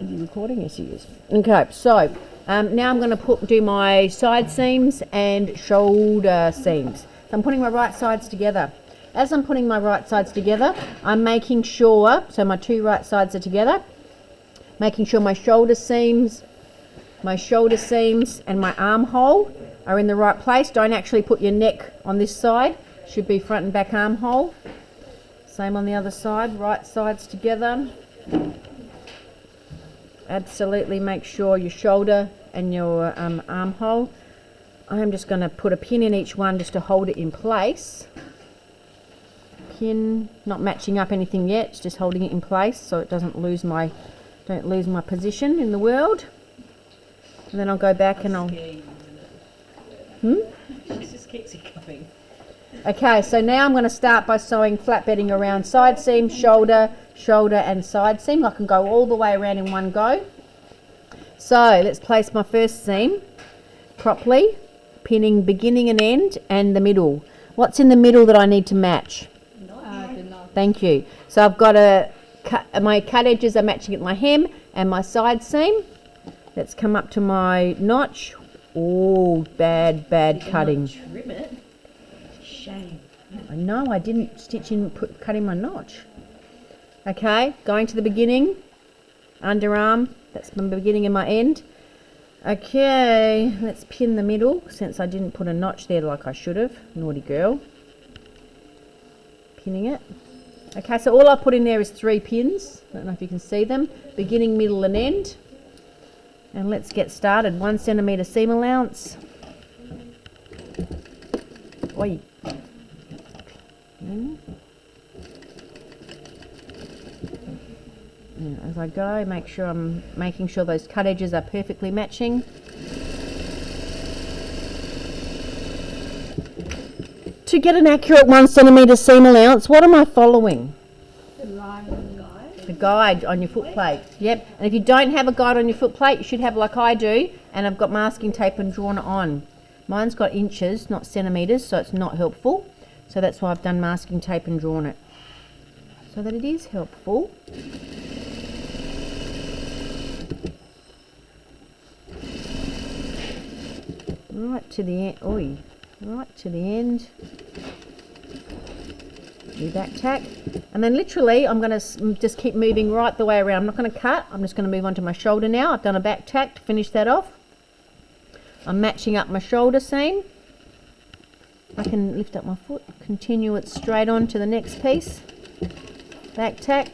you recording? Yes, he is. Okay, so now I'm going to do my side seams and shoulder seams. So I'm putting my right sides together. As I'm putting my right sides together, I'm making sure, so my two right sides are together, making sure my shoulder seams and my armhole are in the right place. Don't actually put your neck on this side. Should be front and back armhole. Same on the other side, right sides together. Absolutely make sure your shoulder and your armhole. I am just going to put a pin in each one just to hold it in place. Pin, not matching up anything yet, it's just holding it in place so it don't lose my position in the world. And then I'll go back and I'll... She just keeps it going. Okay, so now I'm going to start by sewing flat bedding around side seam, shoulder and side seam. I can go all the way around in one go. So let's place my first seam properly, pinning beginning and end and the middle. What's in the middle that I need to match? Thank you. So I've got my cut edges are matching at my hem and my side seam. Let's come up to my notch. Oh, bad cutting. Trim it. Shame. I know, I didn't cut in my notch. Okay, going to the beginning, underarm, that's my beginning and my end. Okay, let's pin the middle since I didn't put a notch there like I should have. Naughty girl. Pinning it. Okay, so all I put in there is 3 pins. I don't know if you can see them. Beginning, middle and end. And let's get started. 1 centimetre seam allowance. Oi. As I go, make sure I'm making sure those cut edges are perfectly matching. To get an accurate 1 centimetre seam allowance, what am I following? The guide on your foot plate. Yep. And if you don't have a guide on your foot plate, you should have like I do, and I've got masking tape and drawn it on. Mine's got inches, not centimetres, so it's not helpful. So that's why I've done masking tape and drawn it, so that it is helpful. Right to the end. Oi. Right to the end. Do back tack, and then literally I'm going to just keep moving right the way around. I'm not going to cut. I'm just going to move on to my shoulder now. I've done a back tack to finish that off. I'm matching up my shoulder seam. I can lift up my foot, continue it straight on to the next piece. Back tack,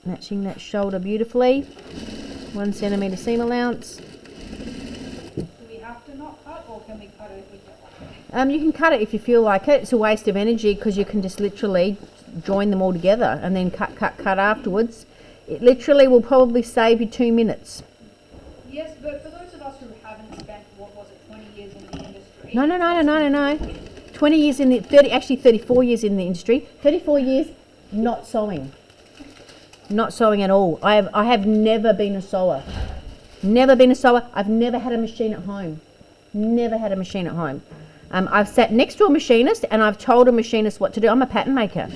matching that shoulder beautifully. 1 centimetre seam allowance. Do we have to not cut, or can we cut it if we don't like it? You can cut it if you feel like it. It's a waste of energy because you can just literally join them all together and then cut afterwards. It literally will probably save you 2 minutes. Yes, but for those of us who haven't spent, 20 years in the industry? No. 20 years in the, 34 years in the industry. 34 years not sewing. Not sewing at all. I have never been a sewer. Never been a sewer. I've never had a machine at home. Never had a machine at home. I've sat next to a machinist and I've told a machinist what to do. I'm a pattern maker.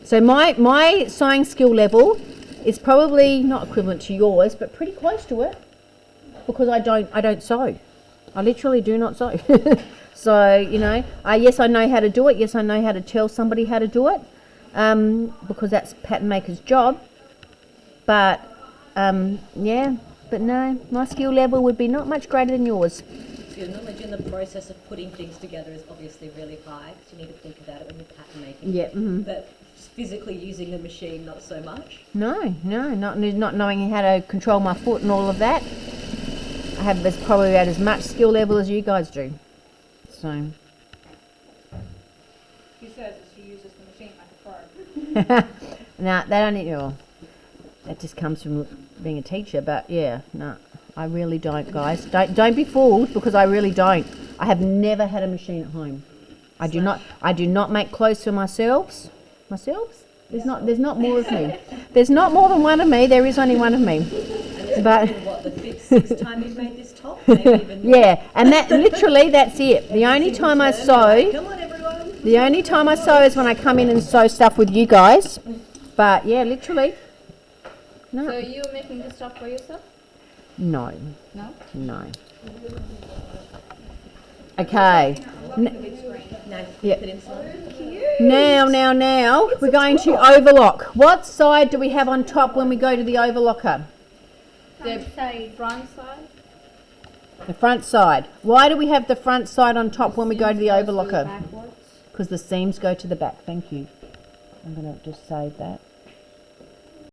So my sewing skill level is probably not equivalent to yours, but pretty close to it, because I don't sew. I literally do not sew. So, you know, yes, I know how to do it. Yes, I know how to tell somebody how to do it, because that's pattern maker's job. But, yeah, but no, my skill level would be not much greater than yours. The knowledge in the process of putting things together is obviously really high, because you need to think about it when you're pattern making. Yeah. Mm-hmm. But physically using the machine, not so much. No, not knowing how to control my foot and all of that. I have probably about as much skill level as you guys do. So. She says that she uses the machine like a pro. No, that only. Oh, that just comes from being a teacher. But yeah, no, I really don't, guys. Don't be fooled, because I really don't. I have never had a machine at home. I do not make clothes for myself. There's not more of me. There's not more than one of me. There is only one of me. But what, the 6th time you've made this top? Maybe even more. yeah, and that's it. The only time I sew, Come on, everyone. the only time I sew is when I come in and sew stuff with you guys. But yeah, literally. No. So you're making the stuff for yourself? No. No? No. Okay. I'm loving the big screen. No, Yeah. put in some. Now, we're going to overlock. What side do we have on top when we go to the overlocker? The front side? The front side. Why do we have the front side on top when we go to the overlocker? Backwards. Because the seams go to the back. Thank you. I'm going to just save that.